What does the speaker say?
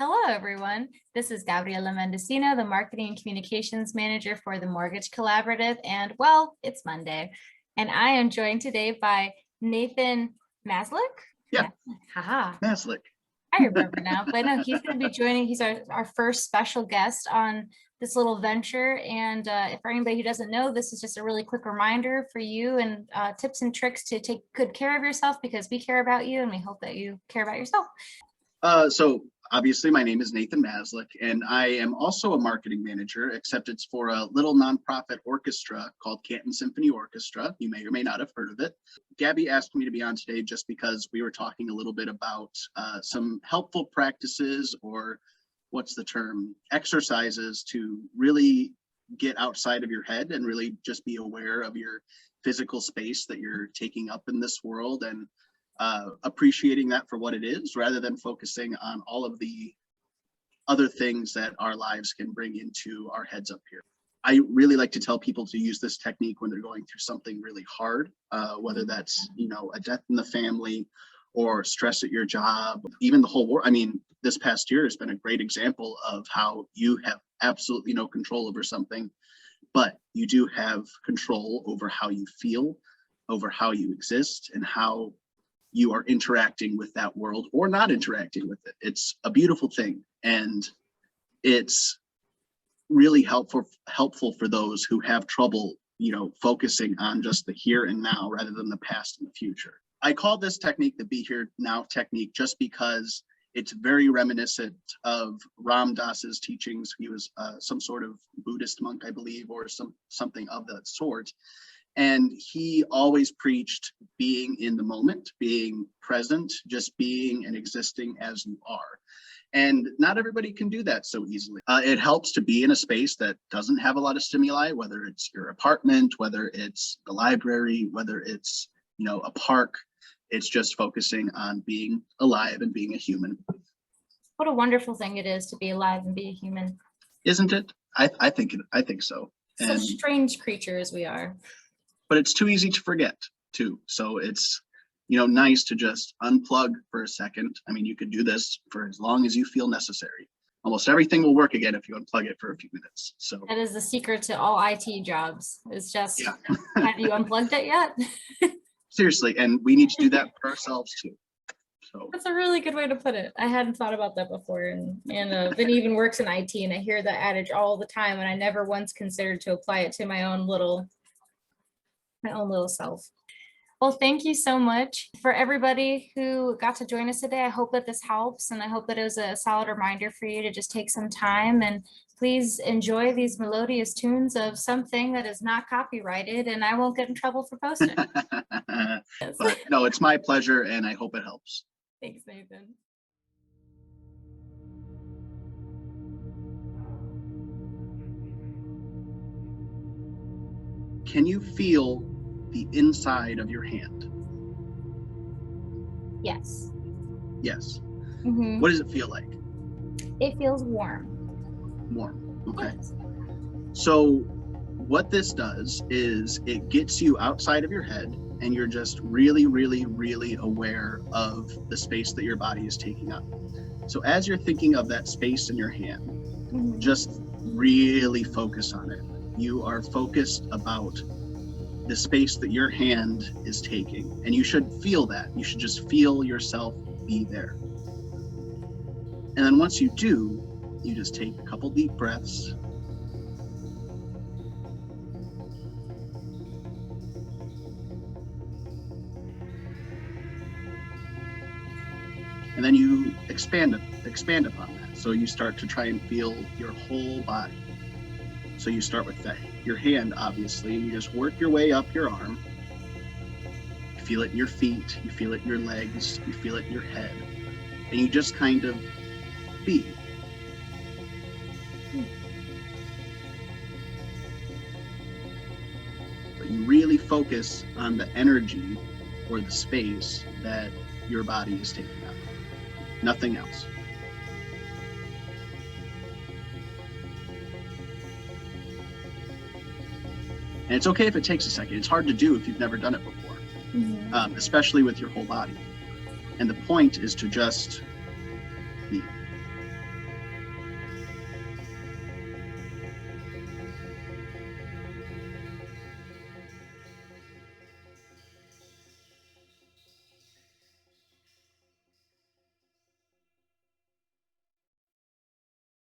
Hello, everyone. This is Gabriela Mendicino, the Marketing and Communications Manager for the Mortgage Collaborative. And well, it's Monday. And I am joined today by Nathan Maslyk. Yeah. Haha. Maslyk. I remember now, but no, he's going to be joining. He's our first special guest on this little venture. And for anybody who doesn't know, this is just a really quick reminder for you and tips and tricks to take good care of yourself, because we care about you and we hope that you care about yourself. So obviously my name is Nathan Maslyk, and I am also a marketing manager, except it's for a little nonprofit orchestra called Canton Symphony Orchestra. You may or may not have heard of it. Gabby asked me to be on today just because we were talking a little bit about some helpful practices, or what's the term, exercises to really get outside of your head and really just be aware of your physical space that you're taking up in this world, and appreciating that for what it is, rather than focusing on all of the other things that our lives can bring into our heads up here. I really like to tell people to use this technique when they're going through something really hard, whether that's, a death in the family or stress at your job, even the whole war. I mean, this past year has been a great example of how you have absolutely no control over something, but you do have control over how you feel, over how you exist, and how you are interacting with that world or not interacting with it. It's a beautiful thing, and it's really helpful for those who have trouble, focusing on just the here and now rather than the past and the future. I call this technique the Be Here Now technique just because it's very reminiscent of Ram Dass's teachings. He was some sort of Buddhist monk, I believe, or something of that sort. And he always preached being in the moment, being present, just being and existing as you are. And not everybody can do that so easily. It helps to be in a space that doesn't have a lot of stimuli, whether it's your apartment, whether it's the library, whether it's, a park. It's just focusing on being alive and being a human. What a wonderful thing it is to be alive and be a human. Isn't it? I think so. Such strange creatures we are. But it's too easy to forget too. So it's, nice to just unplug for a second. I mean, you could do this for as long as you feel necessary. Almost everything will work again if you unplug it for a few minutes. So that is the secret to all IT jobs. It's just, Have you unplugged it yet? Seriously, and we need to do that for ourselves too. So that's a really good way to put it. I hadn't thought about that before, and Vinny even works in IT, and I hear that adage all the time, and I never once considered to apply it to my own little self. Well, thank you so much for everybody who got to join us today. I hope that this helps, and I hope that it was a solid reminder for you to just take some time and please enjoy these melodious tunes of something that is not copyrighted, and I won't get in trouble for posting. But no, it's my pleasure, and I hope it helps. Thanks, Nathan. Can you feel the inside of your hand? Yes. Yes. Mm-hmm. What does it feel like? It feels warm. Warm. Okay. Yes. So what this does is it gets you outside of your head, and you're just really, really, really aware of the space that your body is taking up. So as you're thinking of that space in your hand, Mm-hmm. just really focus on it. You are focused about the space that your hand is taking, and you should feel that. You should just feel yourself be there. And then once you do, you just take a couple deep breaths. And then you expand upon that. So you start to try and feel your whole body. So you start with your hand, obviously, and you just work your way up your arm. You feel it in your feet, you feel it in your legs, you feel it in your head. And you just kind of be. But you really focus on the energy or the space that your body is taking up. Nothing else. And it's okay if it takes a second. It's hard to do if you've never done it before, especially with your whole body. And the point is to just